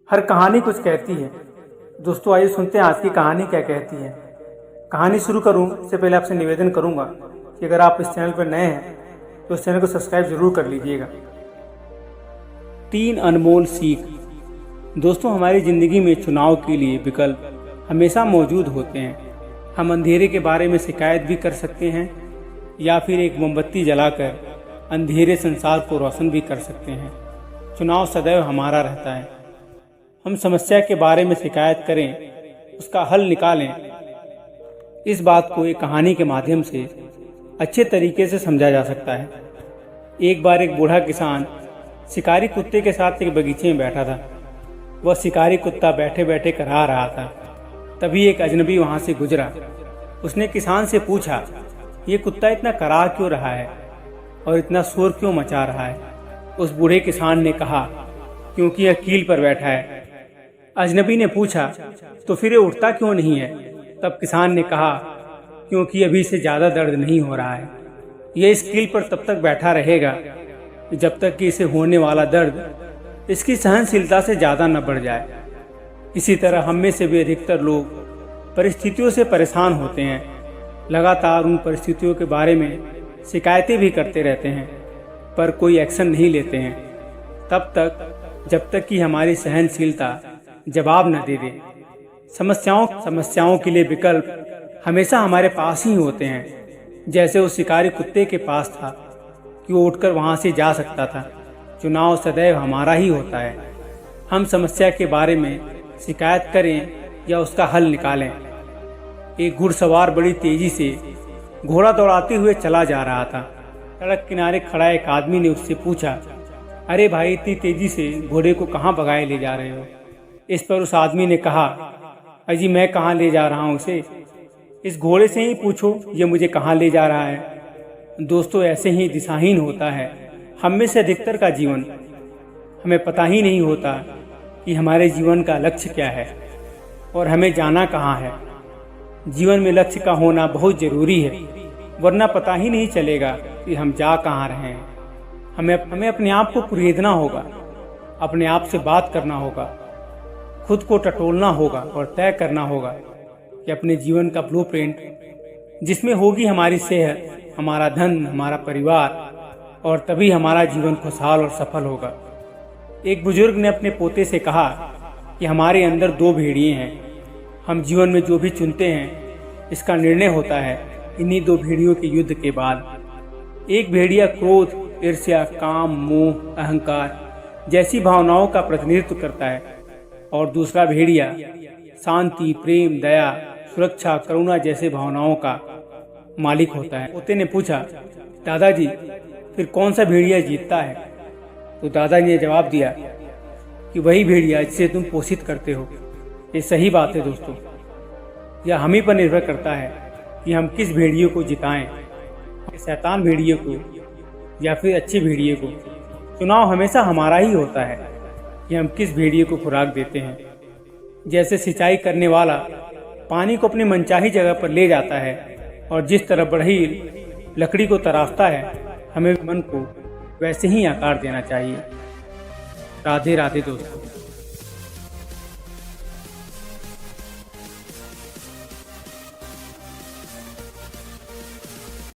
हर कहानी कुछ कहती है। दोस्तों आइए सुनते हैं आज की कहानी क्या कहती है। कहानी शुरू करूं इससे पहले आपसे निवेदन करूंगा कि अगर आप इस चैनल पर नए हैं तो इस चैनल को सब्सक्राइब जरूर कर लीजिएगा। 3 अनमोल सीख। दोस्तों हमारी ज़िंदगी में चुनाव के लिए विकल्प हमेशा मौजूद होते हैं। हम अंधेरे के बारे में शिकायत भी कर सकते हैं या फिर एक मोमबत्ती जलाकर अंधेरे संसार को रोशन भी कर सकते हैं। चुनाव सदैव हमारा रहता है। हम समस्या के बारे में शिकायत करें, उसका हल निकालें। इस बात को एक कहानी के माध्यम से अच्छे तरीके से समझा जा सकता है। एक बार एक बूढ़ा किसान शिकारी कुत्ते के साथ एक बगीचे में बैठा था। वह शिकारी कुत्ता बैठे बैठे करा रहा था। तभी एक अजनबी वहां से गुजरा। उसने किसान से पूछा, ये कुत्ता इतना करा क्यों रहा है और इतना शोर क्यों मचा रहा है? उस बूढ़े किसान ने कहा, क्योंकि यह कील पर बैठा है। अजनबी ने पूछा, तो फिर ये उठता क्यों नहीं है? तब किसान ने कहा, क्योंकि अभी से ज्यादा दर्द नहीं हो रहा है। यह इस कील पर तब तक बैठा रहेगा जब तक कि इसे होने वाला दर्द इसकी सहनशीलता से ज्यादा न बढ़ जाए। इसी तरह हम में से भी अधिकतर लोग परिस्थितियों से परेशान होते हैं। लगातार उन परिस्थितियों के बारे में शिकायतें भी करते रहते हैं, पर कोई एक्शन नहीं लेते हैं तब तक जब तक कि हमारी सहनशीलता जवाब न दे दे। समस्याओं के लिए विकल्प हमेशा हमारे पास ही होते हैं। जैसे उस शिकारी कुत्ते के पास था कि वो उठकर वहां से जा सकता था। चुनाव सदैव हमारा ही होता है। हम समस्या के बारे में शिकायत करें या उसका हल निकालें। एक घुड़सवार बड़ी तेजी से घोड़ा दौड़ाते हुए चला जा रहा था। सड़क किनारे खड़ा एक आदमी ने उससे पूछा, अरे भाई, इतनी तेजी से घोड़े को कहाँ भगाए ले जा रहे हो? इस पर उस आदमी ने कहा, अजी मैं कहाँ ले जा रहा हूँ इसे? इस घोड़े से ही पूछो ये मुझे कहाँ ले जा रहा है। दोस्तों ऐसे ही दिशाहीन होता है हम में से अधिकतर का जीवन। हमें पता ही नहीं होता कि हमारे जीवन का लक्ष्य क्या है और हमें जाना कहाँ है। जीवन में लक्ष्य का होना बहुत जरूरी है, वरना पता ही नहीं चलेगा कि हम जा कहाँ रहे हैं। हमें अपने आप को कुरेदना होगा, अपने आप से बात करना होगा, खुद को टटोलना होगा और तय करना होगा कि अपने जीवन का ब्लूप्रिंट जिसमें होगी हमारी सेहत, हमारा धन, हमारा परिवार, और तभी हमारा जीवन खुशहाल और सफल होगा। एक बुजुर्ग ने अपने पोते से कहा कि हमारे अंदर 2 भेड़िए हैं। हम जीवन में जो भी चुनते हैं इसका निर्णय होता है इन्हीं 2 भेड़ियों के युद्ध के बाद। एक भेड़िया क्रोध, ईर्ष्या, काम, मोह, अहंकार जैसी भावनाओं का प्रतिनिधित्व करता है और दूसरा भेड़िया शांति, प्रेम, दया, सुरक्षा, करुणा जैसे भावनाओं का मालिक होता है। पोते ने पूछा, दादाजी फिर कौन सा भेड़िया जीतता है? तो दादाजी ने जवाब दिया कि वही भेड़िया जिसे तुम पोषित करते हो। ये सही बात है दोस्तों। यह हम ही पर निर्भर करता है कि हम किस भेड़िए को जिताएं, शैतान भेड़िए को या फिर अच्छे भेड़िए को। चुनाव हमेशा हमारा ही होता है कि हम किस भेड़िए को खुराक देते हैं। जैसे सिंचाई करने वाला पानी को अपनी मनचाही जगह पर ले जाता है और जिस तरह बढ़ई लकड़ी को तराशता है, हमें मन को वैसे ही आकार देना चाहिए। राधे राधे दोस्तों।